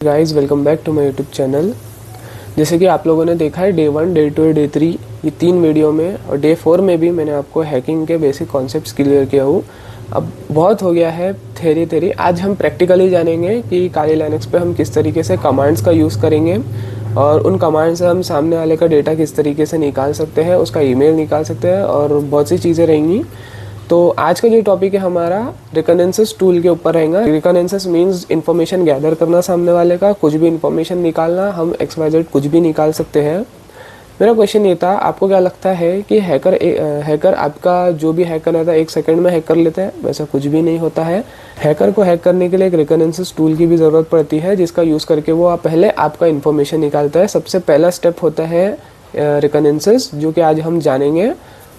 Guys welcome back to my YouTube channel. जैसे कि आप लोगों ने देखा है डे 1, डे 2, डे 3 ये 3 वीडियो में और डे 4 में भी मैंने आपको हैकिंग के बेसिक कॉन्सेप्ट्स क्लियर किया हूँ। अब बहुत हो गया है थेरी। आज हम प्रैक्टिकली जानेंगे कि काली लाइनक्स पे हम किस तरीके से कमांड्स का यूज़ करेंगे और उन कमांड से हम सामने वाले का डेटा किस तरीके से निकाल सकते हैं, उसका ईमेल निकाल सकते हैं और बहुत सी चीज़ें रहेंगी। तो आज का जो टॉपिक है हमारा रिकनेंसेस टूल के ऊपर रहेगा। रिकनेंसेस मींस इन्फॉर्मेशन गैदर करना, सामने वाले का कुछ भी इन्फॉर्मेशन निकालना। हम XYZ कुछ भी निकाल सकते हैं। मेरा क्वेश्चन ये था, आपको क्या लगता है कि हैकर आपका जो भी हैक करना था 1 सेकंड में हैक कर लेता है? वैसा कुछ भी नहीं होता है। हैकर को हैक करने के लिए एक रिकनेंसेस टूल की भी ज़रूरत पड़ती है, जिसका यूज़ करके वो पहले आपका इन्फॉर्मेशन निकालता है। सबसे पहला स्टेप होता है रिकनेंसेस, जो कि आज हम जानेंगे।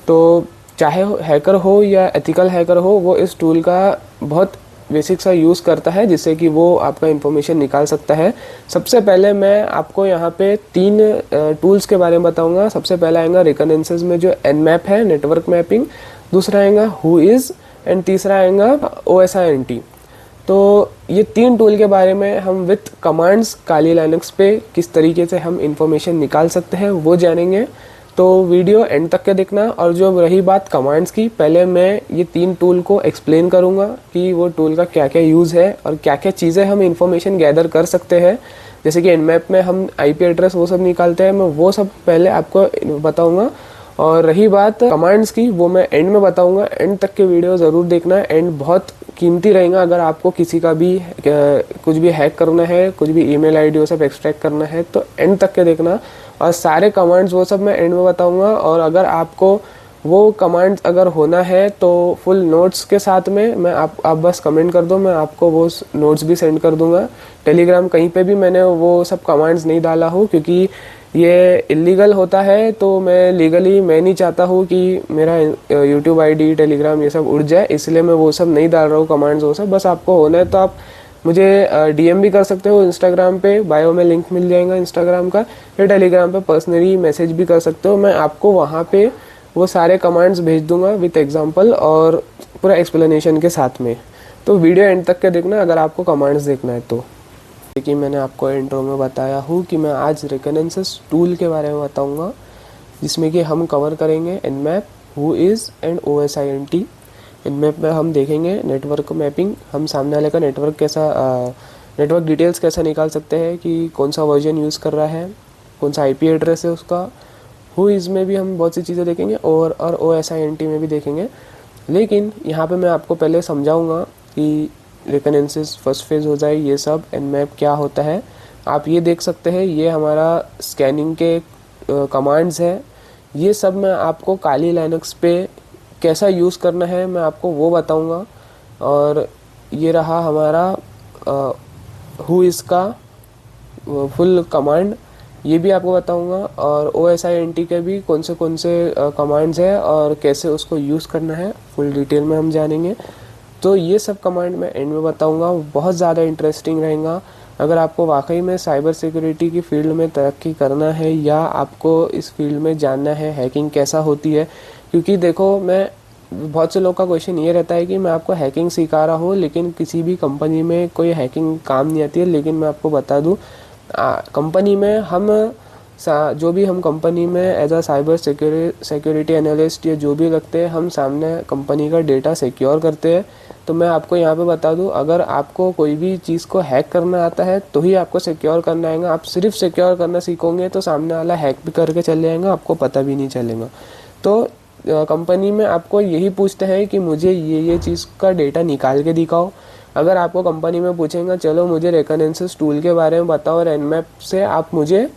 तो चाहे हैकर हो या एथिकल हैकर हो, वो इस टूल का बहुत बेसिक सा यूज़ करता है, जिससे कि वो आपका इन्फॉर्मेशन निकाल सकता है। सबसे पहले मैं आपको यहाँ पे 3 टूल्स के बारे में बताऊंगा। सबसे पहला आएगा रिकनेंसेस में जो nmap है, नेटवर्क मैपिंग। दूसरा आएगा whois एंड तीसरा आएगा OSINT। तो ये 3 टूल के बारे में हम विथ कमांड्स काली लाइनक्स पे किस तरीके से हम इन्फॉर्मेशन निकाल सकते हैं वो जानेंगे। तो वीडियो एंड तक के देखना। और जो रही बात कमांड्स की, पहले मैं ये 3 टूल को एक्सप्लेन करूंगा कि वो टूल का क्या क्या यूज़ है और क्या क्या चीज़ें हम इन्फॉर्मेशन गैदर कर सकते हैं। जैसे कि nmap में हम IP एड्रेस वो सब निकालते हैं, मैं वो सब पहले आपको बताऊंगा। और रही बात कमांड्स की, वो मैं एंड में बताऊंगा। एंड तक के वीडियो ज़रूर देखना, एंड बहुत कीमती रहेगा। अगर आपको किसी का भी कुछ भी हैक करना है, कुछ भी ईमेल आईडी वो सब एक्सट्रैक्ट करना है, तो एंड तक के देखना। और सारे कमांड्स वो सब मैं एंड में बताऊंगा। और अगर आपको वो कमांड्स अगर होना है तो फुल नोट्स के साथ में मैं आप बस कमेंट कर दो, मैं आपको वो नोट्स भी सेंड कर दूंगा। टेलीग्राम कहीं पे भी मैंने वो सब कमांड्स नहीं डाला हूँ, क्योंकि ये इलीगल होता है। तो मैं मैं नहीं चाहता हूँ कि मेरा यूट्यूब ID, टेलीग्राम ये सब उड़ जाए, इसलिए मैं वो सब नहीं डाल रहा हूँ कमांड्स वो सब। बस आपको होना है तो आप मुझे DM भी कर सकते हो इंस्टाग्राम पे, बायो में लिंक मिल जाएगा इंस्टाग्राम का, या टेलीग्राम पे पर्सनली मैसेज भी कर सकते हो। मैं आपको वहाँ पे वो सारे कमांड्स भेज दूंगा विथ एग्जांपल और पूरा एक्सप्लेनेशन के साथ में। तो वीडियो एंड तक के देखना अगर आपको कमांड्स देखना है तो। कि मैंने आपको इंट्रो में बताया हूँ कि मैं आज रिकनेंसेस टूल के बारे में बताऊँगा, जिसमें कि हम कवर करेंगे nmap, whois and OSINT। nmap में हम देखेंगे नेटवर्क मैपिंग, हम सामने वाले का नेटवर्क डिटेल्स कैसा निकाल सकते हैं कि कौन सा वर्जन यूज़ कर रहा है, कौन सा IP एड्रेस है उसका। whois में भी हम बहुत सी चीज़ें देखेंगे और OSINT में भी देखेंगे। लेकिन यहाँ पे मैं आपको पहले समझाऊँगा कि रिकनेंसेस फर्स्ट फेज हो जाए, ये सब nmap क्या होता है। आप ये देख सकते हैं, ये हमारा स्कैनिंग के कमांड्स है। ये सब मैं आपको काली लाइनक्स पे कैसा यूज़ करना है मैं आपको वो बताऊंगा। और ये रहा हमारा whois का फुल कमांड, ये भी आपको बताऊंगा। और OSINT के भी कौन से कमांड्स है और कैसे उसको यूज़ करना है फुल डिटेल में हम जानेंगे। तो ये सब कमांड मैं एंड में बताऊंगा, बहुत ज़्यादा इंटरेस्टिंग रहेगा। अगर आपको वाकई में साइबर सिक्योरिटी की फील्ड में तरक्की करना है या आपको इस फील्ड में जानना है हैकिंग कैसा होती है, क्योंकि देखो मैं बहुत से लोग का क्वेश्चन ये रहता है कि मैं आपको हैकिंग सिखा रहा हूँ लेकिन किसी भी कंपनी में कोई हैकिंग काम नहीं आती है। लेकिन मैं आपको बता दूँ, कंपनी में हम जो भी हम कंपनी में as a cyber security analyst या जो भी लगते हैं, हम सामने कंपनी का डेटा सिक्योर करते हैं। तो मैं आपको यहाँ पे बता दूँ, अगर आपको कोई भी चीज़ को हैक करना आता है तो ही आपको सिक्योर करना आएगा। आप सिर्फ सिक्योर करना सीखोगे तो सामने वाला हैक भी करके चले जाएगा, आपको पता भी नहीं चलेगा। तो कंपनी में आपको यही पूछते हैं कि मुझे ये चीज़ का डेटा निकाल के दिखाओ। अगर आपको कंपनी में पूछेंगे चलो मुझे रिकनेंसेस टूल के बारे में बताओ और nmap से आप मुझे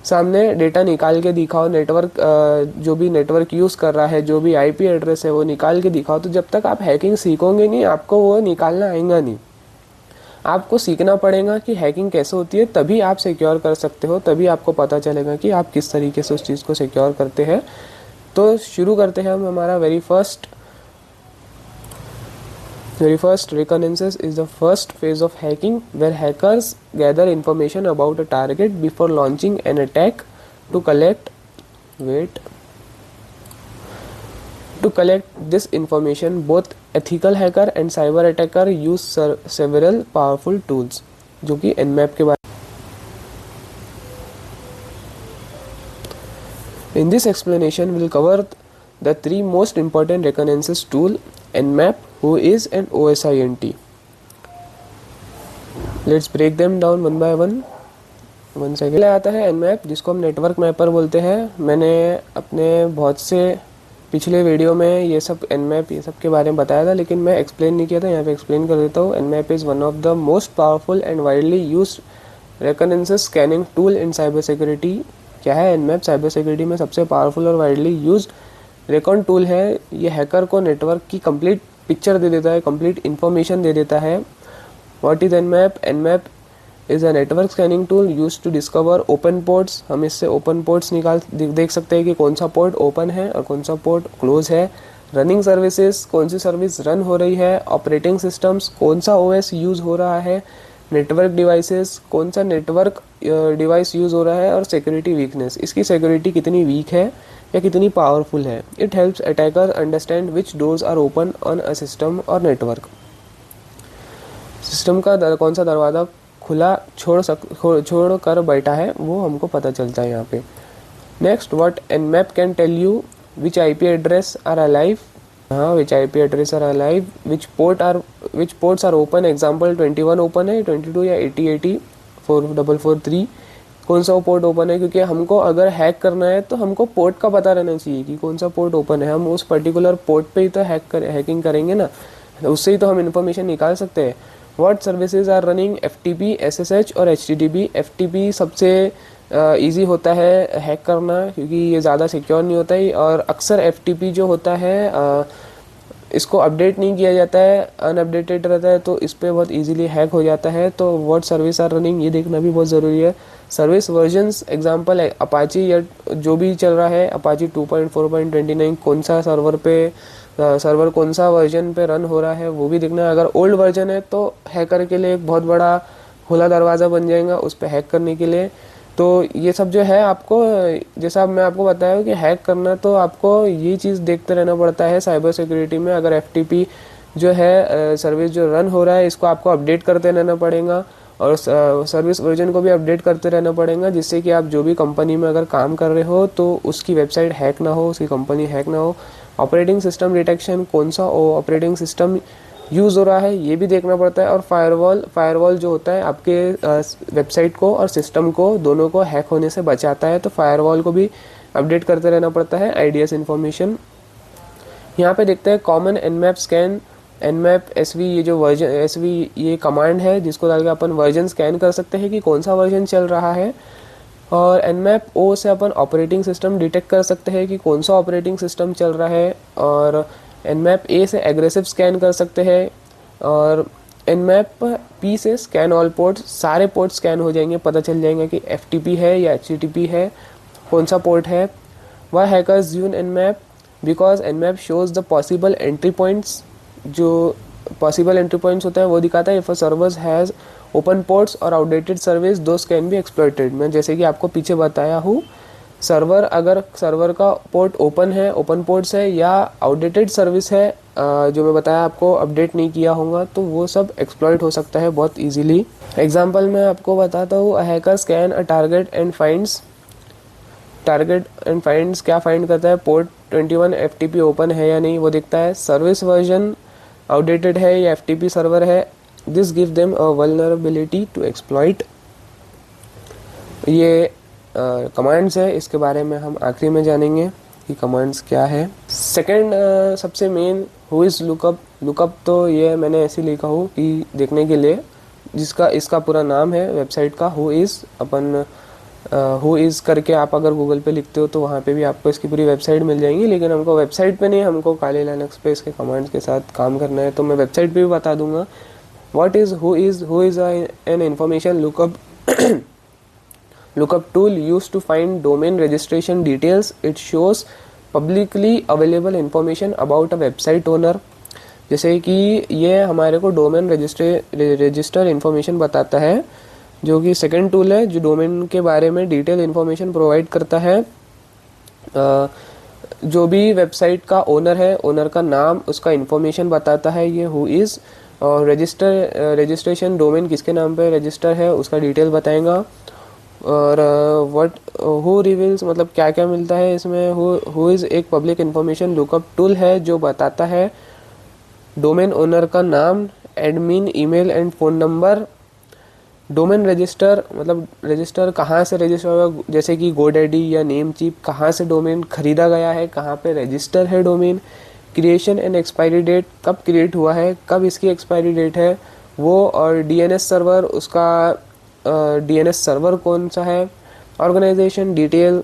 सामने डेटा निकाल के दिखाओ, नेटवर्क जो भी नेटवर्क यूज़ कर रहा है, जो भी IP एड्रेस है वो निकाल के दिखाओ, तो जब तक आप हैकिंग सीखोगे नहीं आपको वो निकालना आएगा नहीं। आपको सीखना पड़ेगा कि हैकिंग कैसे होती है, तभी आप सिक्योर कर सकते हो, तभी आपको पता चलेगा कि आप किस तरीके से उस चीज़ को सिक्योर करते हैं। तो शुरू करते हैं हम हमारा very first reconnaissance is the first phase of hacking where hackers gather information about a target before launching an attack to collect this information. Both ethical hacker and cyber attacker use several powerful tools, जो कि nmap के बारे In this explanation, we'll cover the three most important reconnaissance tool: Nmap, Whois, and OSINT. Let's break them down one by one. One second आता है Nmap, जिसको हम network mapper बोलते हैं। मैंने अपने बहुत से पिछले वीडियो में ये सब Nmap ये सब के बारे में बताया था, लेकिन मैं एक्सप्लेन नहीं किया था, यहाँ पे एक्सप्लेन कर देता हूँ। Nmap is one of the most powerful and widely used reconnaissance scanning tool in cyber security. क्या है Nmap? साइबर सिक्योरिटी में सबसे पावरफुल और वाइडली यूज्ड रेकॉन टूल है। ये हैकर को नेटवर्क की कंप्लीट पिक्चर दे देता है, कंप्लीट इन्फॉर्मेशन दे देता है। What is Nmap? Nmap is a network scanning tool use to discover open ports. हम इससे ओपन पोर्ट्स देख सकते हैं कि कौन सा पोर्ट ओपन है और कौन सा पोर्ट क्लोज है। रनिंग सर्विसेज, कौन सी सर्विस रन हो रही है। ऑपरेटिंग सिस्टम्स, कौन सा ओएस यूज हो रहा है। नेटवर्क डिवाइसेस, कौन सा नेटवर्क डिवाइस यूज हो रहा है। और सिक्योरिटी वीकनेस, इसकी सिक्योरिटी कितनी वीक है या कितनी पावरफुल है। It helps attacker understand which doors are open on a system और नेटवर्क। सिस्टम का कौन सा दरवाज़ा खुला छोड़ कर बैठा है, वो हमको पता चलता है यहाँ पे। Next, what Nmap can tell you which IP address are alive. हाँ, which IP address are alive, which ports are open. Example 21 open है, 22 या 80 4443 कौन सा पोर्ट ओपन है। क्योंकि हमको अगर हैक करना है तो हमको पोर्ट का पता रहना चाहिए कि कौन सा पोर्ट ओपन है। हम उस पर्टिकुलर पोर्ट पे ही तो हैकिंग करेंगे ना, उससे ही तो हम इन्फॉर्मेशन निकाल सकते हैं। What services are running, FTP, SSH और HTTP। FTP सबसे ईजी होता है हैक करना, क्योंकि ये ज़्यादा सिक्योर नहीं होता है। और अक्सर FTP जो होता है इसको अपडेट नहीं किया जाता है, अनअपडेटेड रहता है, तो इस पर बहुत इजीली हैक हो जाता है। तो व्हाट सर्विस आर रनिंग ये देखना भी बहुत ज़रूरी है। सर्विस वर्जन्स, एग्जांपल अपाची या जो भी चल रहा है, अपाची 2.4.29 कौन सा सर्वर कौन सा वर्जन पे रन हो रहा है वो भी देखना है। अगर ओल्ड वर्जन है तो हैकर के लिए एक बहुत बड़ा खुला दरवाज़ा बन जाएगा उस पर हैक करने के लिए। तो ये सब जो है आपको, जैसा मैं आपको बताया कि हैक करना तो आपको ये चीज़ देखते रहना पड़ता है साइबर सिक्योरिटी में। अगर FTP जो है सर्विस जो रन हो रहा है, इसको आपको अपडेट करते रहना पड़ेगा और सर्विस वर्जन को भी अपडेट करते रहना पड़ेगा, जिससे कि आप जो भी कंपनी में अगर काम कर रहे हो तो उसकी वेबसाइट हैक ना हो, उसकी कंपनी हैक ना हो। ऑपरेटिंग सिस्टम डिटेक्शन, कौन सा ऑपरेटिंग सिस्टम यूज़ हो रहा है ये भी देखना पड़ता है। और फायरवॉल जो होता है आपके वेबसाइट को और सिस्टम को दोनों को हैक होने से बचाता है, तो फायरवॉल को भी अपडेट करते रहना पड़ता है। IDS इन्फॉर्मेशन यहाँ पे देखते हैं। Common Nmap scan, Nmap SV, ये जो वर्जन SV ये कमांड है जिसको डाल के अपन वर्जन स्कैन कर सकते हैं कि कौन सा वर्जन चल रहा है। और Nmap O से अपन ऑपरेटिंग सिस्टम डिटेक्ट कर सकते हैं कि कौन सा ऑपरेटिंग सिस्टम चल रहा है। और Nmap A से एग्रेसिव स्कैन कर सकते हैं। और Nmap P से स्कैन ऑल पोर्ट्स, सारे पोर्ट स्कैन हो जाएंगे, पता चल जाएंगे कि FTP है या HTTP है, कौन सा पोर्ट है। Why hackers use Nmap? Because Nmap shows the possible entry points. जो पॉसिबल एंट्री पॉइंट्स होता है वो दिखाता है। If a server has open ports और outdated service, those can be exploited. मैं जैसे कि आपको पीछे बताया हूँ, अगर सर्वर का पोर्ट ओपन है, ओपन पोर्ट्स है या आउटडेटेड सर्विस है जो मैं बताया आपको अपडेट नहीं किया होगा, तो वो सब एक्सप्लॉइट हो सकता है बहुत इजीली। एग्जांपल मैं आपको बताता हूँ। Hacker scan a target and finds क्या फाइंड करता है? पोर्ट 21 FTP ओपन है या नहीं वो देखता है। सर्विस वर्जन आउटडेटेड है या FTP सर्वर है। This give them a vulnerability to exploit. ये कमांड्स है, इसके बारे में हम आखिरी में जानेंगे कि कमांड्स क्या है। सेकंड सबसे मेन, हु इज़ लुकअप तो ये मैंने ऐसे लिखा हूँ कि देखने के लिए, इसका पूरा नाम है वेबसाइट का हु इज़ करके आप अगर गूगल पे लिखते हो तो वहाँ पे भी आपको इसकी पूरी वेबसाइट मिल जाएंगी। लेकिन हमको वेबसाइट पे नहीं, हमको काले लाइनक्स पे इसके कमांड्स के साथ काम करना है, तो मैं वेबसाइट पे भी बता दूंगा। What is who is an information lookup tool used to find domain registration details. It shows publicly available information about a website owner. जैसे कि ये हमारे को डोमेन रजिस्टर इन्फॉर्मेशन बताता है, जो कि सेकंड टूल है जो डोमेन के बारे में डिटेल इन्फॉर्मेशन प्रोवाइड करता है। जो भी वेबसाइट का ओनर है, ओनर का नाम, उसका इन्फॉर्मेशन बताता है ये हु इज़। और रजिस्ट्रेशन डोमेन किसके नाम पे रजिस्टर है उसका डिटेल बताएगा। और व्हाट हु रिवील्स मतलब क्या क्या मिलता है इसमें। हु इज़ एक पब्लिक इंफॉर्मेशन लुकअप टूल है जो बताता है डोमेन ओनर का नाम, admin email and phone number. Domain register मतलब रजिस्टर कहाँ से रजिस्टर होगा, जैसे कि गोडैडी या नेम चीप, कहाँ से डोमेन खरीदा गया है, कहाँ पे रजिस्टर है domain. Creation and expiry date, कब क्रिएट हुआ है, कब इसकी एक्सपायरी डेट है वो। और डीएनएस सर्वर, उसका डीएनएस सर्वर कौन सा है। ऑर्गेनाइजेशन डिटेल,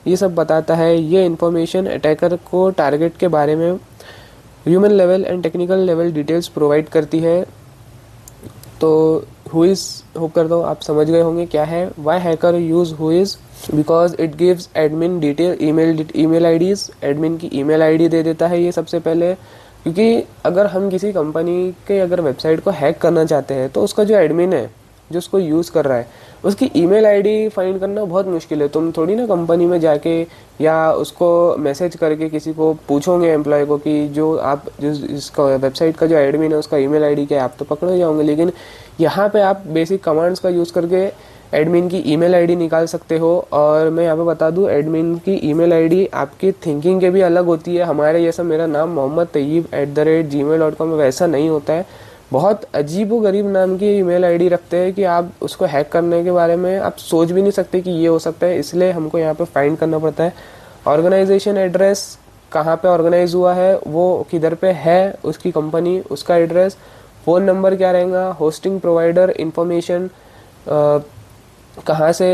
ये सब बताता है। ये इन्फॉर्मेशन अटैकर को टारगेट के बारे में human level and technical level details provide करती है। तो हु इज़ होप करता हूँ आप समझ गए होंगे क्या है। Why hacker use who is, because it gives admin detail email IDs, admin की ईमेल आईडी दे देता है ये सबसे पहले। क्योंकि अगर हम किसी कंपनी के अगर वेबसाइट को हैक करना चाहते हैं तो उसका जो एडमिन है जो उसको यूज़ कर रहा है उसकी ईमेल आईडी फाइंड करना बहुत मुश्किल है। तुम थोड़ी ना कंपनी में जाके या उसको मैसेज करके किसी को पूछोगे एम्प्लॉय को कि जो आप जिसका वेबसाइट का जो एडमिन है उसका ईमेल आईडी क्या है, आप तो पकड़े जाओगे। लेकिन यहाँ पे आप बेसिक कमांड्स का यूज़ करके एडमिन की ईमेल आईडी निकाल सकते हो। और मैं यहाँ पे बता दूँ एडमिन की ईमेल आईडी आपकी थिंकिंग के भी अलग होती है। हमारे जैसा मेरा नाम मोहम्मद तैयब @gmail.com वैसा नहीं होता है। बहुत अजीब व गरीब नाम की ईमेल आईडी रखते हैं कि आप उसको हैक करने के बारे में आप सोच भी नहीं सकते कि ये हो सकता है। इसलिए हमको यहाँ पे फाइंड करना पड़ता है। ऑर्गेनाइजेशन एड्रेस, कहाँ पे ऑर्गेनाइज हुआ है, वो किधर पे है उसकी कंपनी, उसका एड्रेस। फ़ोन नंबर क्या रहेगा, होस्टिंग प्रोवाइडर इन्फॉर्मेशन, कहाँ से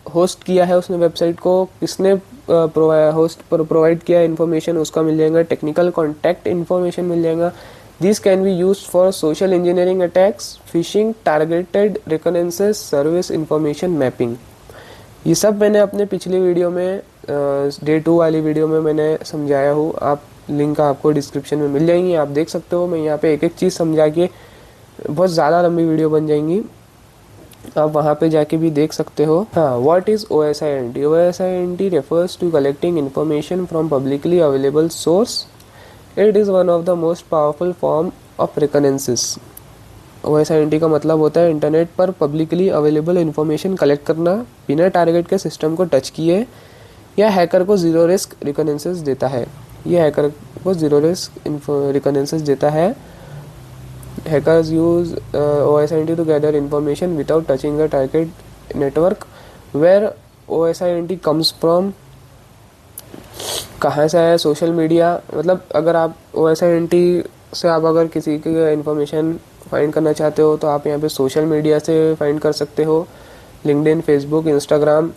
होस्ट किया है उसने वेबसाइट को, किसने प्रोवाइड किया इन्फॉर्मेशन उसका मिल जाएगा। टेक्निकल कॉन्टैक्ट इन्फॉर्मेशन मिल जाएगा। These can be used for social engineering attacks, phishing, targeted reconnaissance, service information mapping। ये सब मैंने अपने पिछली वीडियो में डे 2 वाली वीडियो में मैंने समझाया हूँ। आप लिंक आपको डिस्क्रिप्शन में मिल जाएंगी, आप देख सकते हो। मैं यहाँ पे एक एक चीज़ समझा के बहुत ज़्यादा लंबी वीडियो बन जाएंगी, आप वहाँ पे जाके भी देख सकते हो। हाँ, what is OSINT? OSINT refers to collecting information from publicly available source। It is one of the most powerful form of reconnaissance। OSINT का मतलब होता है इंटरनेट पर पब्लिकली अवेलेबल इन्फॉर्मेशन कलेक्ट करना बिना टारगेट के सिस्टम को टच किए। यह हैकर को ज़ीरो रिस्क रिकनेंसेस देता है। यह हैकर को ज़ीरो रिस्क रिकनेंसेस देता है। Hackers use OSINT to gather information without touching the target network. Where OSINT comes from, कहाँ से आया, सोशल मीडिया। मतलब अगर आप OSINT से आप अगर किसी की इन्फॉर्मेशन फाइंड करना चाहते हो तो आप यहाँ पे सोशल मीडिया से फाइंड कर सकते हो, लिंक्डइन, फेसबुक, इंस्टाग्राम।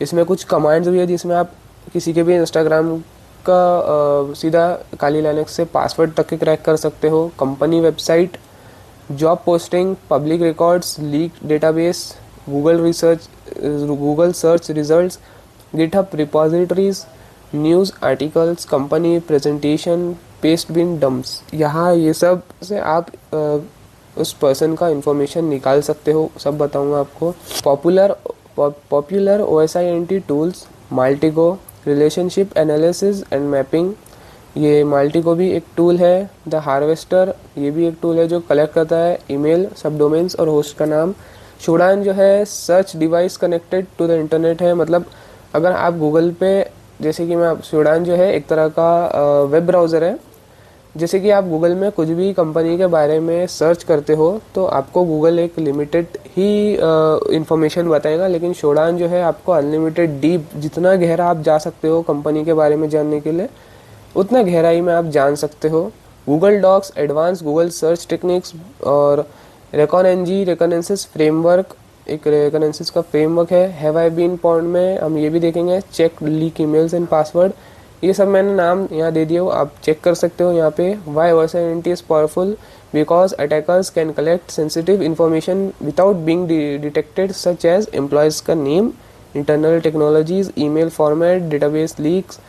इसमें कुछ कमांड्स भी है जिसमें आप किसी के भी इंस्टाग्राम का सीधा काली लाइनक्स से पासवर्ड तक के क्रैक कर सकते हो। Company website, job posting, public records, leak database, Google search results, GitHub repositories, news articles, company presentation, paste bin dumps. यहाँ ये सब से आप उस पर्सन का इंफॉर्मेशन निकाल सकते हो, सब बताऊँगा आपको। Popular OSINT tools, Maltego, relationship analysis and mapping. ये माल्टिगो भी एक टूल है। द हार्वेस्टर, ये भी एक टूल है जो कलेक्ट करता है ईमेल, सब डोमेन्स और होस्ट का नाम। शोडान जो है search device connected to the internet है। मतलब अगर आप गूगल पे, जैसे कि मैं शोडान जो है एक तरह का वेब ब्राउज़र है। जैसे कि आप गूगल में कुछ भी कंपनी के बारे में सर्च करते हो तो आपको गूगल एक लिमिटेड ही इंफॉर्मेशन बताएगा, लेकिन शोडान जो है आपको अनलिमिटेड डीप, जितना गहरा आप जा सकते हो कंपनी के बारे में जानने के लिए उतना गहराई में आप जान सकते हो। Google dorks, advance Google search techniques और रिकॉनेंसिस फ्रेमवर्क, एक रिकॉनेंसिस का फ्रेमवर्क है। हैव आई बीन पॉन्ड में हम ये भी देखेंगे। Check leak emails and password, ये सब मैंने नाम यहाँ दे दिया हो, आप चेक कर सकते हो यहाँ पे। Why OSINT is powerful, because attackers can collect sensitive information without being detected, such as employees का name, internal technologies, email format, database leaks.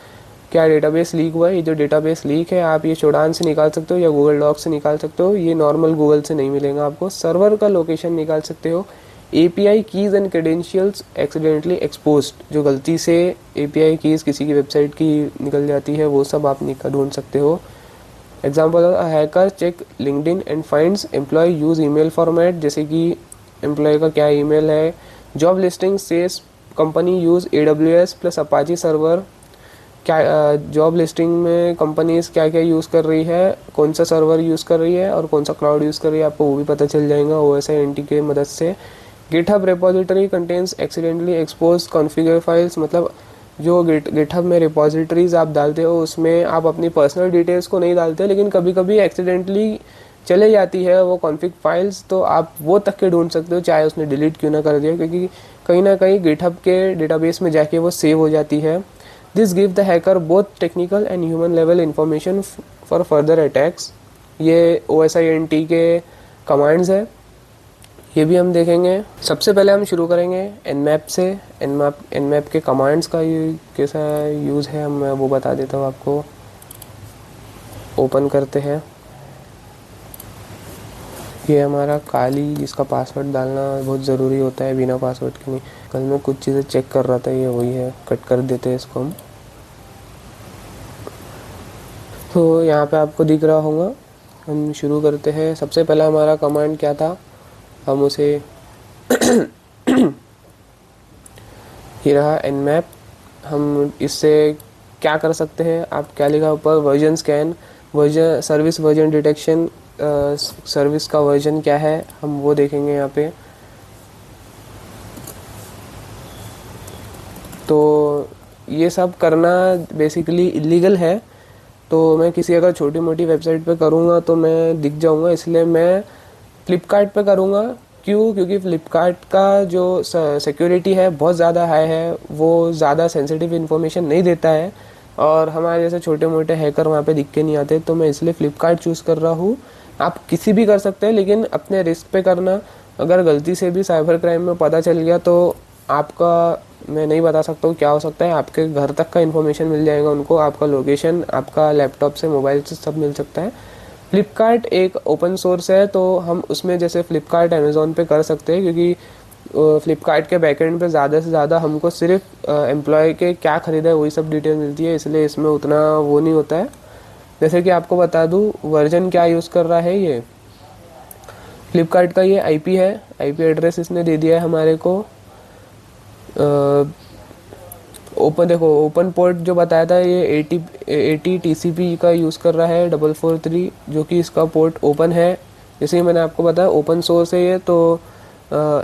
क्या डेटाबेस लीक हुआ है? ये जो डेटाबेस लीक है आप ये शोडान से निकाल सकते हो या गूगल डॉक से निकाल सकते हो, ये नॉर्मल गूगल से नहीं मिलेगा आपको। सर्वर का लोकेशन निकाल सकते हो। API keys and credentials accidentally exposed, जो गलती से API कीज़ किसी की वेबसाइट की निकल जाती है वो सब आप ढूंढ सकते हो। Example, hacker check LinkedIn and finds employ use email format, जैसे कि एम्प्लॉय का क्या ईमेल है। Job listing says company use AWS plus Apache server. क्या जॉब लिस्टिंग में कंपनीज क्या क्या यूज़ कर रही है, कौन सा सर्वर यूज़ कर रही है और कौन सा क्लाउड यूज़ कर रही है, आपको वो भी पता चल जाएगा OSINT के मदद से। GitHub repository contains accidentally expose configure files, मतलब जो गिटहब में रिपोजिटरीज आप डालते हो उसमें आप अपनी पर्सनल डिटेल्स को नहीं डालते, लेकिन कभी कभी एक्सीडेंटली चले जाती है वो कॉन्फ़िग फाइल्स, तो आप वो तक के ढूंढ सकते हो चाहे उसने डिलीट क्यों ना कर दिया, क्योंकि कहीं ना कहीं गिटहब के डेटाबेस में जाके वो सेव हो जाती है। This give the hacker both technical and human level information for further attacks. ये OSINT के कमांड्स है, ये भी हम देखेंगे। सबसे पहले हम शुरू करेंगे Nmap से। Nmap के कमांड्स का कैसा यूज़ है मैं वो बता देता हूँ आपको। ओपन करते हैं, ये हमारा काली जिसका पासवर्ड डालना बहुत ज़रूरी होता है, बिना पासवर्ड के नहीं। कल मैं कुछ चीज़ें चेक कर रहा था, ये वही है, कट कर देते हैं इसको हम। तो यहाँ पे आपको दिख रहा होगा, हम शुरू करते हैं। सबसे पहला हमारा कमांड क्या था, हम उसे ये रहा Nmap। हम इससे क्या कर सकते हैं, आप क्या लिखा ऊपर, version scan, version service, version detection, service का वर्जन क्या है हम वो देखेंगे यहाँ पे। तो ये सब करना बेसिकली इलीगल है, तो मैं किसी अगर छोटी मोटी वेबसाइट पे करूँगा तो मैं दिख जाऊँगा, इसलिए मैं फ्लिपकार्ट पे करूँगा। क्यों? क्योंकि फ्लिपकार्ट का जो सिक्योरिटी है बहुत ज़्यादा हाई है, वो ज़्यादा सेंसिटिव इन्फॉर्मेशन नहीं देता है और हमारे जैसे छोटे मोटे हैकर वहाँ पे दिख के नहीं आते, तो मैं इसलिए फ्लिपकार्ट चूज़ कर रहा हूँ। आप किसी भी कर सकते हैं, लेकिन अपने रिस्क पे करना। अगर गलती से भी साइबर क्राइम में पता चल गया तो आपका, मैं नहीं बता सकता हूँ क्या हो सकता है, आपके घर तक का इन्फॉर्मेशन मिल जाएगा उनको, आपका लोकेशन, आपका लैपटॉप से, मोबाइल से सब मिल सकता है। फ्लिपकार्ट एक ओपन सोर्स है, तो हम उसमें जैसे फ्लिपकार्ट अमेज़ॉन पे कर सकते हैं, क्योंकि फ्लिपकार्ट के बैकएंड पे ज़्यादा से ज़्यादा हमको सिर्फ एम्प्लॉय के क्या ख़रीदा है वही सब डिटेल मिलती है, इसलिए इसमें उतना वो नहीं होता है। जैसे कि आपको बता दूँ वर्जन क्या यूज़ कर रहा है, ये फ्लिपकार्ट का ये IP है, IP एड्रेस इसने दे दिया है हमारे को। ओपन देखो, ओपन पोर्ट जो बताया था ये 80 TCP का यूज़ कर रहा है 443, जो कि इसका पोर्ट ओपन है। जैसे मैंने आपको बताया ओपन सोर्स है ये, तो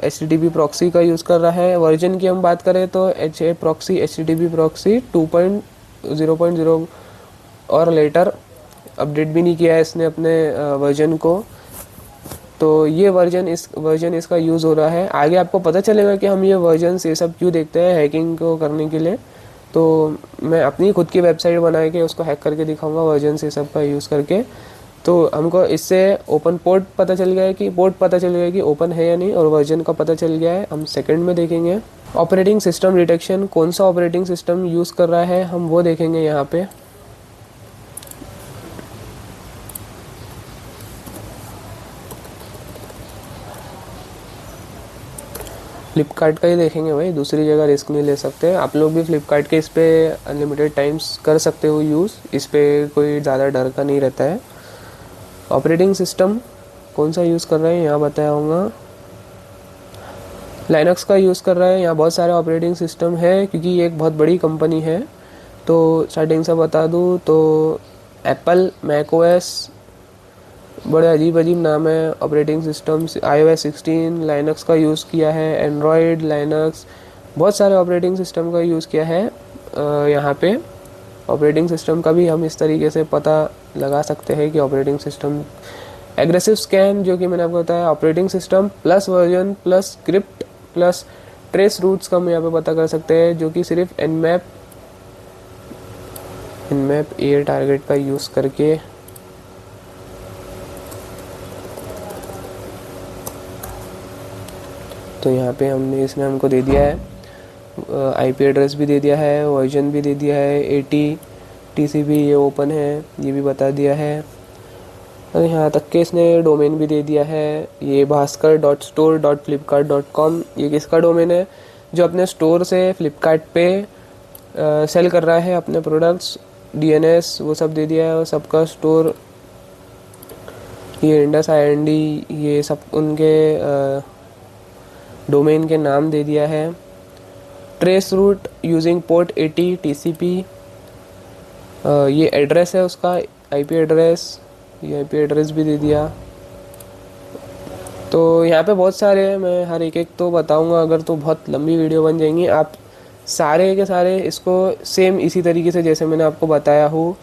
HTTP प्रॉक्सी का यूज़ कर रहा है। वर्जन की हम बात करें तो HTTP प्रॉक्सी 2.0.0 और लेटर अपडेट भी नहीं किया है इसने अपने वर्जन को, तो ये वर्जन इसका यूज़ हो रहा है। आगे आपको पता चलेगा कि हम ये वर्जन ये सब क्यों देखते हैं हैकिंग को करने के लिए, तो मैं अपनी खुद की वेबसाइट बना के उसको हैक करके दिखाऊंगा वर्जन ये सब का यूज़ करके। तो हमको इससे ओपन पोर्ट पता चल गया है कि ओपन है या नहीं, और वर्जन का पता चल गया है। हम सेकंड में देखेंगे ऑपरेटिंग सिस्टम डिटेक्शन, कौन सा ऑपरेटिंग सिस्टम यूज़ कर रहा है हम वो देखेंगे यहाँ पे। फ्लिपकार्ट का ही देखेंगे भाई, दूसरी जगह रिस्क नहीं ले सकते। आप लोग भी फ्लिपकार्ट के इस पर अनलिमिटेड टाइम्स कर सकते हो यूज़, इस पर कोई ज़्यादा डर का नहीं रहता है। ऑपरेटिंग सिस्टम कौन सा यूज़ कर रहे हैं यहाँ बताया होगा, लाइनक्स का यूज़ कर रहा है। यहाँ बहुत सारे ऑपरेटिंग सिस्टम है क्योंकि ये एक बहुत बड़ी कंपनी है। तो स्टार्टिंग से बता दूँ तो एप्पल, मैकओएस, बड़े अजीब अजीब नाम है ऑपरेटिंग सिस्टम्स। iOS 16 लाइनक्स का यूज़ किया है, एंड्रॉयड, लाइनक्स, बहुत सारे ऑपरेटिंग सिस्टम का यूज़ किया है। यहाँ पे ऑपरेटिंग सिस्टम का भी हम इस तरीके से पता लगा सकते हैं कि ऑपरेटिंग सिस्टम एग्रेसिव स्कैन, जो कि मैंने आपको बताया, operating system plus version plus script plus trace routes का हम यहाँ पे पता कर सकते हैं, जो कि सिर्फ Nmap एयर टारगेट का यूज़ करके। तो यहाँ पे इसने हमको दे दिया है, IP एड्रेस भी दे दिया है, वर्जन भी दे दिया है, 80 TCP ये ओपन है ये भी बता दिया है, और यहाँ तक के इसने डोमेन भी दे दिया है। ये bhaskar.store.flipkart.com, ये किसका डोमेन है, जो अपने स्टोर से फ्लिपकार्ट पे सेल कर रहा है अपने प्रोडक्ट्स, DNS वो सब दे दिया है, और सबका स्टोर, ये इंडस IND, ये सब उनके डोमेन के नाम दे दिया है। Trace route using port 80 TCP। ये एड्रेस है उसका, IP एड्रेस, ये IP एड्रेस भी दे दिया। तो यहाँ पे बहुत सारे हैं, मैं हर एक तो बताऊँगा अगर तो बहुत लंबी वीडियो बन जाएंगी। आप सारे के सारे इसको सेम इसी तरीके से जैसे मैंने आपको बताया हूँ,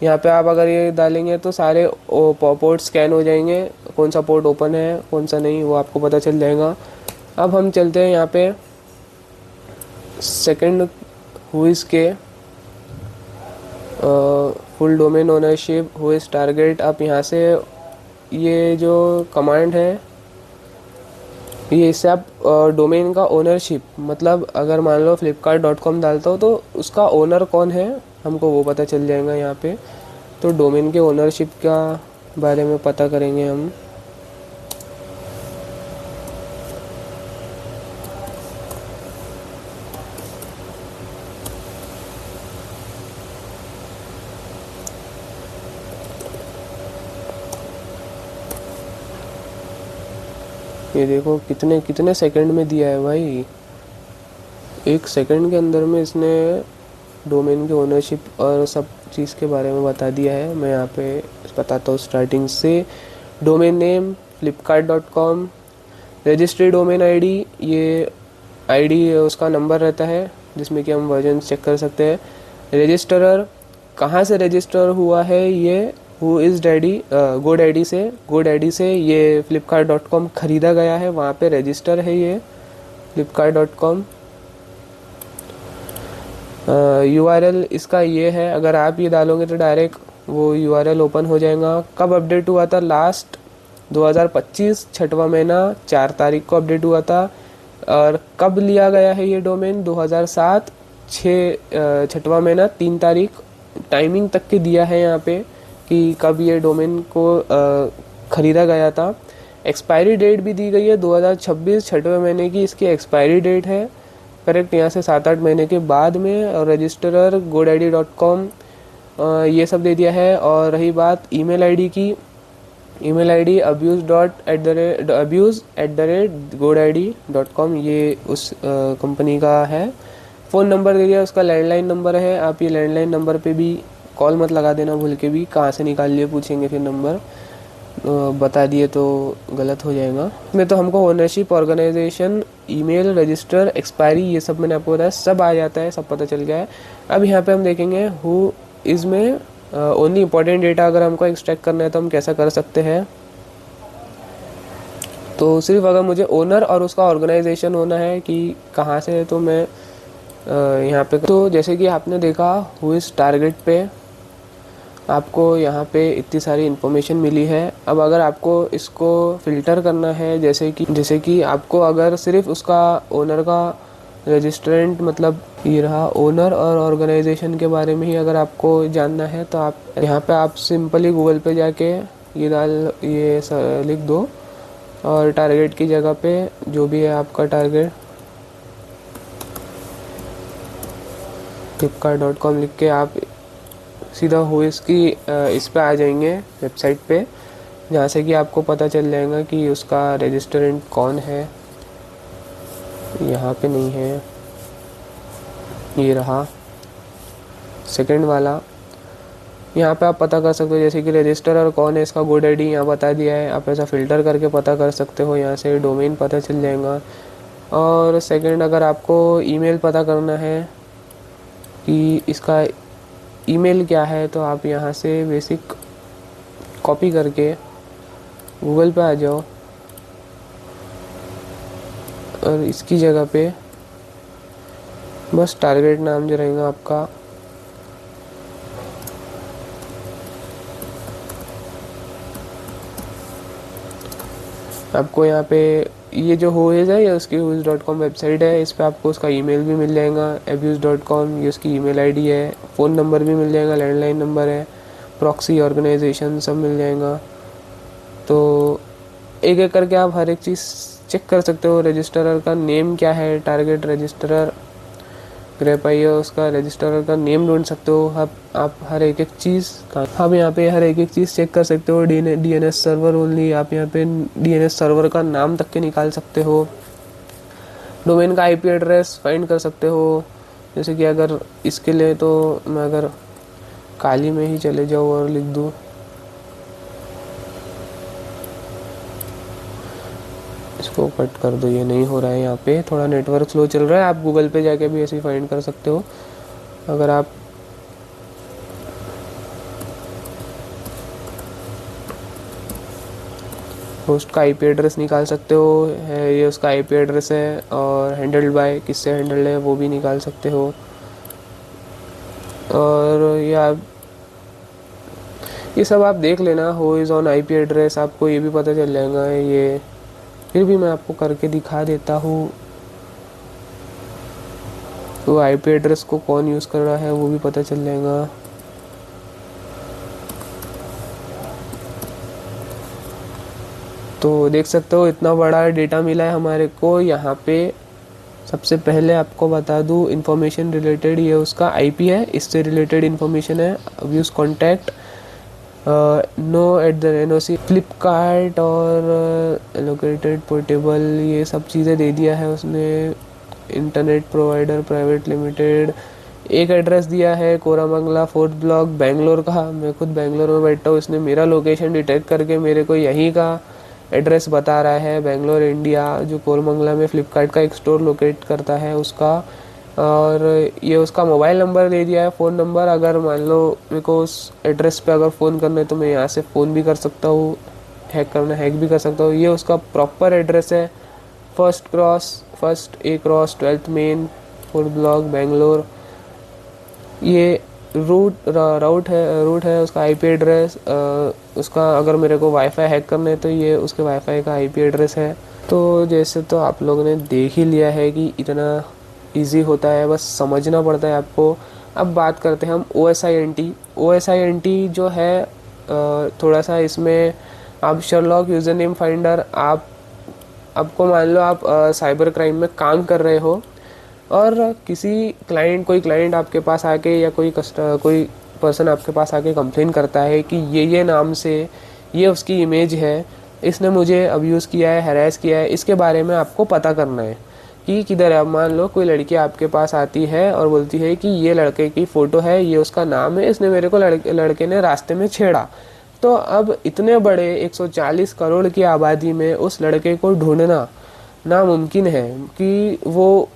यहाँ पे आप अगर ये डालेंगे तो सारे पोर्ट स्कैन हो जाएंगे, कौन सा पोर्ट ओपन है कौन सा नहीं वो आपको पता चल जाएगा। अब हम चलते हैं यहाँ पे सेकंड हुइस के फुल डोमेन ओनरशिप हुइस टारगेट। आप यहाँ से ये जो कमांड है ये इससे आप डोमेन का ओनरशिप, मतलब अगर मान लो flipkart.com डालता हो तो उसका ओनर कौन है हमको वो पता चल जाएगा यहाँ पे। तो डोमेन के ओनरशिप का बारे में पता करेंगे हम। ये देखो कितने कितने सेकंड में दिया है भाई, 1 सेकंड के अंदर में इसने डोमेन के ओनरशिप और सब चीज़ के बारे में बता दिया है। मैं यहाँ पे बताता हूँ स्टार्टिंग से। Domain name flipkart.com, registry domain ID, ये आईडी उसका नंबर रहता है जिसमें कि हम वर्जन चेक कर सकते हैं। रजिस्टरर, कहाँ से रजिस्टर हुआ है ये हु इज़ डैडी, GoDaddy से ये flipkart.com ख़रीदा गया है, वहाँ पे रजिस्टर है ये flipkart.com। URL इसका ये है, अगर आप ये डालोगे तो डायरेक्ट वो URL ओपन हो जाएगा। कब अपडेट हुआ था, लास्ट 2025 छठवां महीना 4 तारीख को अपडेट हुआ था। और कब लिया गया है ये डोमेन, 2007 छठवां महीना 3 तारीख। टाइमिंग तक के दिया है यहाँ पे कि कब ये डोमेन को ख़रीदा गया था। एक्सपायरी डेट भी दी गई है 2026 छठवें महीने की इसकी एक्सपायरी डेट है, करेक्ट, यहाँ से 7-8 महीने के बाद में। और रजिस्टरर godaddy.com ये सब दे दिया है। और रही बात ईमेल आईडी की, ईमेल आईडी abuse@godaddy.com, ये उस कंपनी का है। फ़ोन नंबर दे दिया, उसका लैंडलाइन नंबर है। आप ये लैंडलाइन नंबर पे भी कॉल मत लगा देना भूल के भी, कहाँ से निकाल लिए पूछेंगे फिर नंबर, बता दिए तो गलत हो जाएगा। इसमें तो हमको ownership, organization, email, register, expiry ये सब मैंने आपको बताया, सब आ जाता है, सब पता चल गया है। अब यहाँ पे हम देखेंगे हु इज़ में ओनली इम्पॉर्टेंट डेटा अगर हमको एक्सट्रैक्ट करना है तो हम कैसा कर सकते हैं। तो सिर्फ अगर मुझे ओनर और उसका ऑर्गेनाइजेशन होना है कि कहाँ से है तो मैं यहाँ पे, तो जैसे कि आपने देखा हु इज़ टारगेट पे आपको यहाँ पे इतनी सारी इन्फॉर्मेशन मिली है। अब अगर आपको इसको फ़िल्टर करना है, जैसे कि आपको अगर सिर्फ उसका ओनर का रजिस्ट्रेंट, मतलब ये रहा ओनर और ऑर्गेनाइजेशन के बारे में ही अगर आपको जानना है तो आप यहाँ पे आप सिंपली गूगल पे जाके ये लिख दो और टारगेट की जगह पे जो भी है आपका टारगेट flipkart.com लिख के आप सीधा हुइस की इस पे आ जाएंगे वेबसाइट पे, जहाँ से कि आपको पता चल जाएगा कि उसका रजिस्ट्रेंट कौन है। यहाँ पे नहीं है, ये रहा सेकंड वाला। यहाँ पे आप पता कर सकते हो जैसे कि रजिस्टरर कौन है, इसका GoDaddy यहाँ बता दिया है। आप ऐसा फ़िल्टर करके पता कर सकते हो, यहाँ से डोमेन पता चल जाएगा। और सेकंड, अगर आपको ईमेल पता करना है कि इसका ईमेल क्या है तो आप यहाँ से बेसिक कॉपी करके गूगल पे आ जाओ और इसकी जगह पे बस टारगेट नाम जो रहेगा आपका, आपको यहाँ पे ये जो हुइस है या उसकी huiz.com वेबसाइट है, इस पर आपको उसका ईमेल भी मिल जाएगा abuse.com, ये उसकी ईमेल आईडी है। फ़ोन नंबर भी मिल जाएगा, लैंडलाइन नंबर है, प्रॉक्सी, ऑर्गेनाइजेशन सब मिल जाएगा। तो एक एक करके आप हर एक चीज़ चेक कर सकते हो। रजिस्टरर का नेम क्या है, टारगेट रजिस्टरर ग्रैप आई है, उसका रजिस्टरर का नेम ढूंढ सकते हो। आप हर एक चीज़ का हम यहाँ पे हर एक चीज़ चेक कर सकते हो। DNS सर्वर ओनली, आप यहाँ पे DNS सर्वर का नाम तक के निकाल सकते हो। डोमेन का आईपी एड्रेस फाइंड कर सकते हो। जैसे कि अगर इसके लिए तो मैं अगर काली में ही चले जाऊँ और लिख दूँ इसको कट कर दो, ये नहीं हो रहा है, यहाँ पे थोड़ा नेटवर्क स्लो चल रहा है। आप गूगल पे जाके भी ऐसे ही फाइंड कर सकते हो। अगर आप होस्ट का आईपी एड्रेस निकाल सकते हो, है ये उसका आईपी एड्रेस है, और हैंडल्ड बाय किससे हैंडल्ड है वो भी निकाल सकते हो। और ये सब आप देख लेना, हो इज़ ऑन आईपी एड्रेस, आपको ये भी पता चल जाएगा। ये फिर भी मैं आपको करके दिखा देता हूँ, तो आईपी एड्रेस को कौन यूज़ कर रहा है वो भी पता चल जाएगा। तो देख सकते हो इतना बड़ा डेटा मिला है हमारे को यहाँ पे। सबसे पहले आपको बता दूँ इन्फॉर्मेशन रिलेटेड, ये उसका आईपी है, इससे रिलेटेड इन्फॉर्मेशन है। Views contact, no at the NOC, Flipkart और एलोकेटेड पोर्टेबल, ये सब चीज़ें दे दिया है उसने। इंटरनेट प्रोवाइडर प्राइवेट लिमिटेड, एक एड्रेस दिया है कोरामंगला 4th ब्लॉक बेंगलोर का। मैं खुद बेंगलोर में बैठा हूँ, इसने मेरा लोकेशन डिटेक्ट करके मेरे को यहीं का एड्रेस बता रहा है, बेंगलोर इंडिया, जो कोरमंगला में फ़्लिपकार्ट का एक स्टोर लोकेट करता है उसका। और ये उसका मोबाइल नंबर दे दिया है, फ़ोन नंबर। अगर मान लो मेरे को उस एड्रेस पे अगर फ़ोन करना है तो मैं यहाँ से फ़ोन भी कर सकता हूँ, हैक भी कर सकता हूँ। ये उसका प्रॉपर एड्रेस है, first A cross 12th main 4th block Bangalore. ये रूट है उसका आईपी एड्रेस। उसका अगर मेरे को वाईफाई हैक करना है तो ये उसके वाईफाई का आईपी एड्रेस है। तो जैसे तो आप लोगों ने देख ही लिया है कि इतना इजी होता है, बस समझना पड़ता है आपको। अब बात करते हैं हम OSINT जो है, थोड़ा सा इसमें आप शर्लॉक यूज़र नेम फाइंडर, आपको मान लो आप साइबर क्राइम में काम कर रहे हो और कोई क्लाइंट आपके पास आके या कोई पर्सन आपके पास आके कंप्लेन करता है कि ये नाम से ये उसकी इमेज है, इसने मुझे अब्यूज़ किया है, हैरेस किया है, इसके बारे में आपको पता करना है कि किधर है। अब मान लो कोई लड़की आपके पास आती है और बोलती है कि ये लड़के की फ़ोटो है, ये उसका नाम है, इसने मेरे को लड़के ने रास्ते में छेड़ा। तो अब इतने बड़े 140 करोड़ की आबादी में उस लड़के को ढूंढना नामुमकिन है, कि वो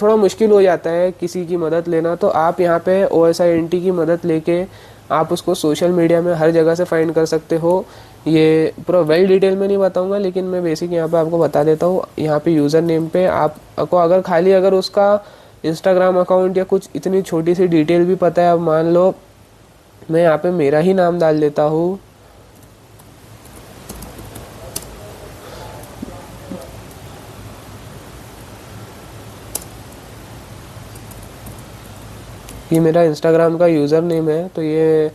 थोड़ा मुश्किल हो जाता है किसी की मदद लेना। तो आप यहाँ पे OSINT की मदद लेके आप उसको सोशल मीडिया में हर जगह से फाइंड कर सकते हो। ये पूरा वेल डिटेल में नहीं बताऊंगा, लेकिन मैं बेसिक यहाँ पे आपको बता देता हूँ। यहाँ पे यूज़र नेम पे आपको अगर उसका इंस्टाग्राम अकाउंट या कुछ इतनी छोटी सी डिटेल भी पता है, अब मान लो मैं यहाँ पे मेरा ही नाम डाल देता हूँ, ये मेरा इंस्टाग्राम का यूज़र नेम है। तो ये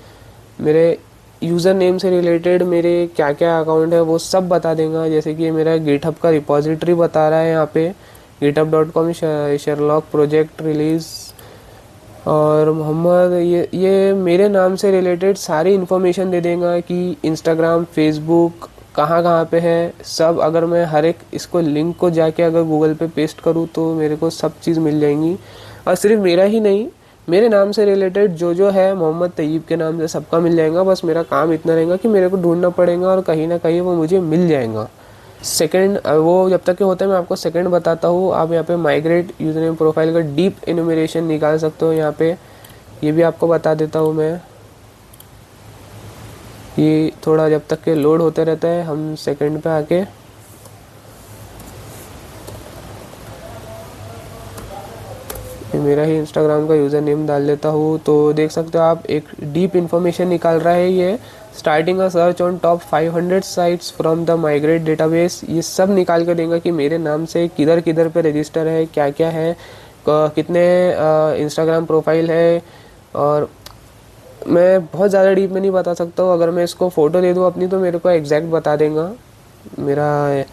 मेरे यूज़र नेम से रिलेटेड मेरे क्या क्या अकाउंट है वो सब बता देगा। जैसे कि मेरा गिटहब का रिपॉजिटरी बता रहा है यहाँ पे, github.com शर्लॉक प्रोजेक्ट रिलीज़, और मोहम्मद, ये मेरे नाम से रिलेटेड सारी इन्फॉर्मेशन दे देगा कि इंस्टाग्राम, फेसबुक कहाँ कहाँ पे है सब। अगर मैं हर एक इसको लिंक को जाके अगर गूगल पे पेस्ट करूँ तो मेरे को सब चीज़ मिल जाएंगी। और सिर्फ मेरा ही नहीं, मेरे नाम से रिलेटेड जो है मोहम्मद तैयब के नाम से सबका मिल जाएगा। बस मेरा काम इतना रहेगा कि मेरे को ढूंढना पड़ेगा और कहीं ना कहीं वो मुझे मिल जाएगा। सेकंड, वो जब तक के होता है मैं आपको सेकंड बताता हूँ। आप यहाँ पे माइग्रेट यूजर नेम प्रोफाइल का डीप एनुमरेशन निकाल सकते हो यहाँ पे, ये भी आपको बता देता हूँ मैं। ये थोड़ा जब तक के लोड होते रहता है, हम सेकंड पे आके मेरा ही इंस्टाग्राम का यूज़र नेम डाल देता हूँ। तो देख सकते हो आप, एक डीप इन्फॉर्मेशन निकाल रहा है ये। Starting a search on top 500 sites from the migrate database, ये सब निकाल कर देगा कि मेरे नाम से किधर किधर पे रजिस्टर है, क्या क्या है, कितने इंस्टाग्राम प्रोफाइल है। और मैं बहुत ज़्यादा डीप में नहीं बता सकता हूँ। अगर मैं इसको फ़ोटो दे दूँ अपनी तो मेरे को एग्जैक्ट बता देगा, मेरा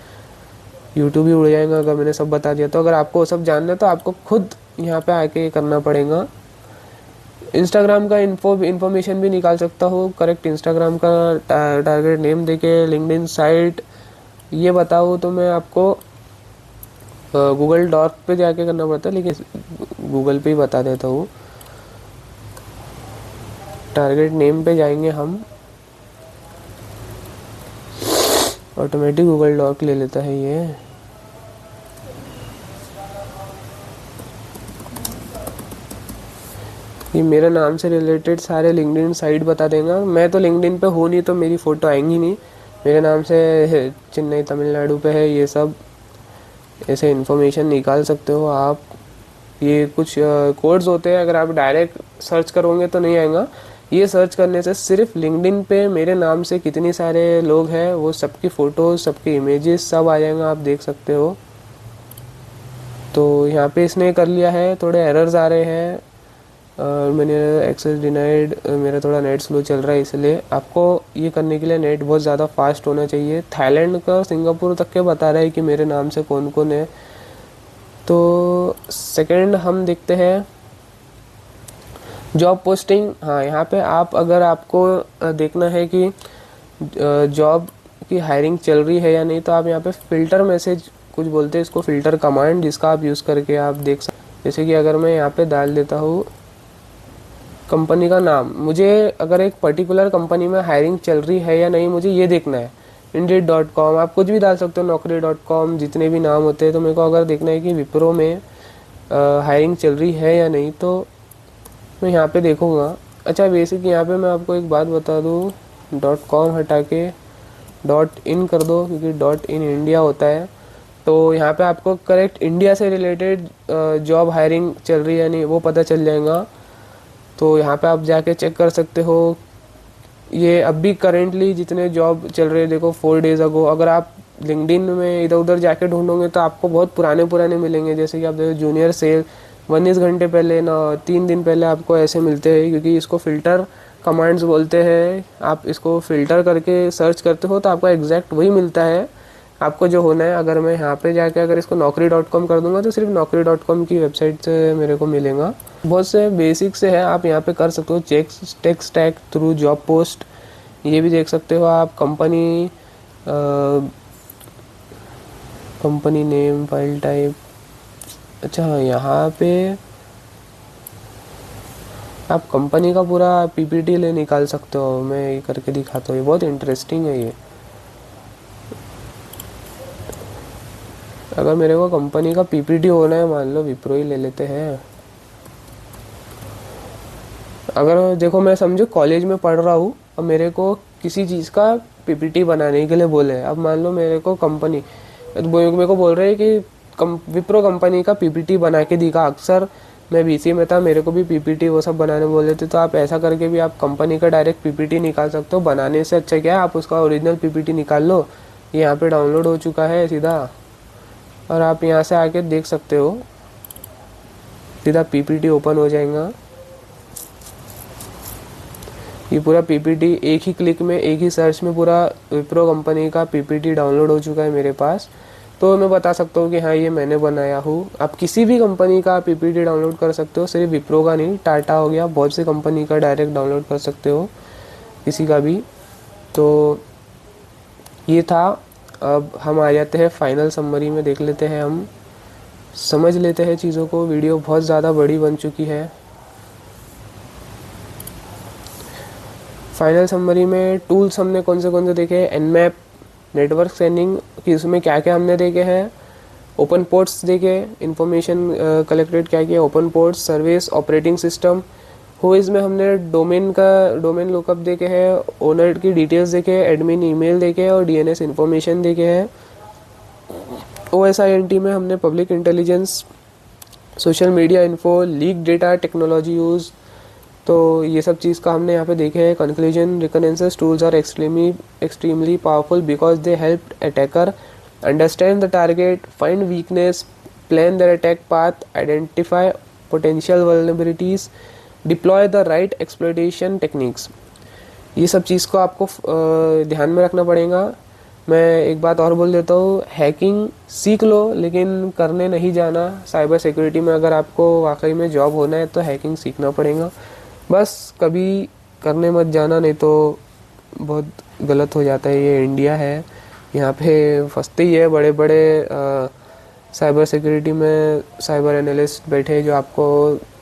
यूट्यूब ही उड़ जाएगा अगर मैंने सब बता दिया। तो अगर आपको सब जानना है तो आपको खुद यहाँ पे आके करना पड़ेगा। इंस्टाग्राम का इन्फॉर्मेशन भी निकाल सकता हूँ, करेक्ट इंस्टाग्राम का टारगेट नेम देके, लिंक्डइन साइट, ये बताऊँ तो मैं आपको गूगल डॉक पे जाके करना पड़ता है, लेकिन गूगल पे ही बता देता हूँ। टारगेट नेम पे जाएंगे हम, ऑटोमेटिक गूगल डॉक ले लेता है ये मेरे नाम से रिलेटेड सारे लिंक्डइन साइट बता देगा। मैं तो लिंक्डइन पे हूँ नहीं, तो मेरी फ़ोटो आएंगी नहीं। मेरे नाम से चेन्नई तमिलनाडु पे है, ये सब ऐसे इन्फॉर्मेशन निकाल सकते हो आप। ये कुछ कोड्स होते हैं, अगर आप डायरेक्ट सर्च करोगे तो नहीं आएगा। ये सर्च करने से सिर्फ लिंक्डइन पे मेरे नाम से कितनी सारे लोग हैं, वो सबकी फ़ोटोज़, सबके इमेजेस सब आ जाएगा, आप देख सकते हो। तो यहाँ पे इसने कर लिया है, थोड़े एरर्स आ रहे हैं और मैंने एक्सेस डिनाइड, मेरा थोड़ा नेट स्लो चल रहा है, इसलिए आपको ये करने के लिए नेट बहुत ज़्यादा फास्ट होना चाहिए। थाईलैंड का, सिंगापुर तक के बता रहा है कि मेरे नाम से कौन कौन है। तो सेकंड हम देखते हैं जॉब पोस्टिंग। हाँ, यहाँ पे आप, अगर आपको देखना है कि जॉब की हायरिंग चल रही है या नहीं, तो आप यहाँ पे फ़िल्टर मैसेज कुछ बोलते हैं इसको, फ़िल्टर कमांड, जिसका आप यूज़ करके आप देख सकते। जैसे कि अगर मैं यहाँ पे डाल देता हूँ कंपनी का नाम, मुझे अगर एक पर्टिकुलर कंपनी में हायरिंग चल रही है या नहीं, मुझे ये देखना है। Indeed.com, आप कुछ भी डाल सकते हो, Naukri.com, जितने भी नाम होते हैं। तो मेरे को अगर देखना है कि विप्रो में हायरिंग चल रही है या नहीं, तो मैं यहाँ पे देखूँगा। अच्छा, बेसिक यहाँ पे मैं आपको एक बात बता दूँ, .com हटा के .in कर दो, क्योंकि .in इंडिया होता है। तो यहाँ पे आपको करेक्ट इंडिया से रिलेटेड जॉब हायरिंग चल रही है या नहीं, वो पता चल जाएगा। तो यहाँ पे आप जाके चेक कर सकते हो। ये अभी करेंटली जितने जॉब चल रहे हैं, देखो 4 डेज़ अगो, अगर आप लिंक्डइन में इधर उधर जाके ढूंढोगे तो आपको बहुत पुराने पुराने मिलेंगे। जैसे कि आप देखो जूनियर सेल 19 घंटे पहले ना 3 दिन पहले आपको ऐसे मिलते हैं, क्योंकि इसको फ़िल्टर कमांड्स बोलते हैं। आप इसको फ़िल्टर करके सर्च करते हो तो आपको एग्जैक्ट वही मिलता है। आपको जो होना है, अगर मैं यहाँ पे जाके अगर इसको Naukri.com कर दूंगा तो सिर्फ Naukri.com की वेबसाइट से मेरे को मिलेगा। बहुत से बेसिक से है, आप यहाँ पे कर सकते हो। Check tech stack through job post, ये भी देख सकते हो आप। Company name, file type. अच्छा, यहाँ पे आप कंपनी का पूरा पीपीटी ले निकाल सकते हो। मैं ये करके दिखाता हूँ, ये बहुत इंटरेस्टिंग है ये। अगर मेरे को कंपनी का पीपीटी होना है, मान लो विप्रो ही ले लेते हैं। अगर देखो, मैं समझो कॉलेज में पढ़ रहा हूँ और मेरे को किसी चीज़ का पीपीटी बनाने के लिए बोले। अब मान लो मेरे को कंपनी मेरे को बोल रहे हैं कि विप्रो कंपनी का पीपीटी बना के दिखा। अक्सर मैं बीसी में था, मेरे को भी पीपीटी वो सब बनाने बोले थे। तो आप ऐसा करके भी आप कंपनी का डायरेक्ट पीपीटी निकाल सकते हो। बनाने से अच्छा क्या है, आप उसका ओरिजिनल पीपीटी निकाल लो। ये यहाँ पे डाउनलोड हो चुका है सीधा, और आप यहाँ से आके देख सकते हो। सीधा पीपीटी ओपन हो जाएगा। ये पूरा पीपीटी एक ही क्लिक में, एक ही सर्च में पूरा विप्रो कंपनी का पीपीटी डाउनलोड हो चुका है मेरे पास। तो मैं बता सकता हूँ कि हाँ, ये मैंने बनाया हूँ। आप किसी भी कंपनी का पीपीटी डाउनलोड कर सकते हो, सिर्फ विप्रो का नहीं, टाटा हो गया, बहुत सी कंपनी का डायरेक्ट डाउनलोड कर सकते हो, किसी का भी। तो ये था। अब हम आ जाते हैं फाइनल समरी में, देख लेते हैं, हम समझ लेते हैं चीज़ों को। वीडियो बहुत ज़्यादा बड़ी बन चुकी है। फाइनल समरी में टूल्स हमने कौन से देखे? एनमैप, नेटवर्क स्कैनिंग कि उसमें क्या क्या हमने देखे हैं। ओपन पोर्ट्स देखे, इंफॉर्मेशन कलेक्टेड क्या किया, open ports, service, operating system. हुइज में हमने डोमेन लुकअप देखे हैं, ओनर की डिटेल्स देखे, एडमिन ईमेल देखे और डीएनएस इंफॉर्मेशन देखे हैं। OSINT में हमने public intelligence, social media info, leak data, technology use, तो ये सब चीज़ का हमने यहाँ पे देखे हैं। Conclusion, reconnaissance tools are extremely powerful because they help attacker understand the target, find weakness, plan their attack path, identify potential vulnerabilities, deploy the right exploitation techniques. ये सब चीज़ को आपको ध्यान में रखना पड़ेगा। मैं एक बात और बोल देता हूँ, हैकिंग सीख लो लेकिन करने नहीं जाना। साइबर सिक्योरिटी में अगर आपको वाकई में जॉब होना है तो हैकिंग सीखना पड़ेगा। बस कभी करने मत जाना, नहीं तो बहुत गलत हो जाता है। ये इंडिया है, यहाँ पे फंसते ही है बड़े बड़े साइबर सिक्योरिटी में साइबर एनालिस्ट बैठे जो आपको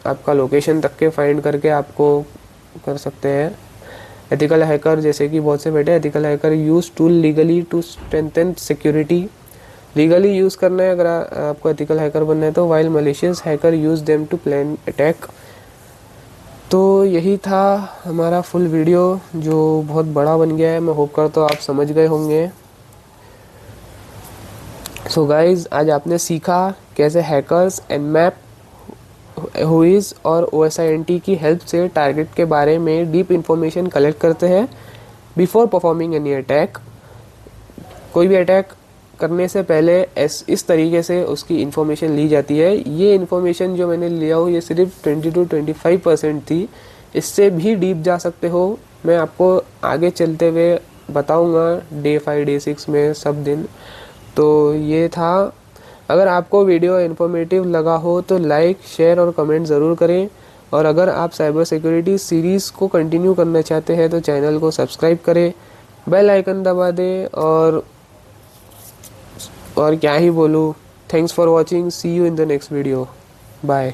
आपका लोकेशन तक के फाइंड करके आपको कर सकते हैं। एथिकल हैकर जैसे कि बहुत से बैठे, ethical hacker use tool legally to strengthen security. Legally use करना है अगर आपको एथिकल हैकर बनना है तो। While malicious hacker use them to plan attack. तो यही था हमारा फुल वीडियो जो बहुत बड़ा बन गया है। मैं होप करता हूँ आप समझ गए होंगे। सो गाइज, आज आपने सीखा कैसे हैकर्स एनमैप, हुईज और OSINT की हेल्प से टारगेट के बारे में डीप इंफॉर्मेशन कलेक्ट करते हैं बिफोर परफॉर्मिंग एनी अटैक। कोई भी अटैक करने से पहले इस तरीके से उसकी इन्फॉर्मेशन ली जाती है। ये इन्फॉर्मेशन जो मैंने लिया हो ये सिर्फ 20 to 25% थी, इससे भी डीप जा सकते हो। मैं आपको आगे चलते हुए बताऊंगा डे 5 डे 6 में सब दिन। तो ये था। अगर आपको वीडियो इन्फॉर्मेटिव लगा हो तो लाइक, शेयर और कमेंट ज़रूर करें। और अगर आप साइबर सिक्योरिटी सीरीज़ को कंटिन्यू करना चाहते हैं तो चैनल को सब्सक्राइब करें, बेल आइकन दबा दें। और क्या ही बोलूँ। Thanks for watching, see you in the next video, bye.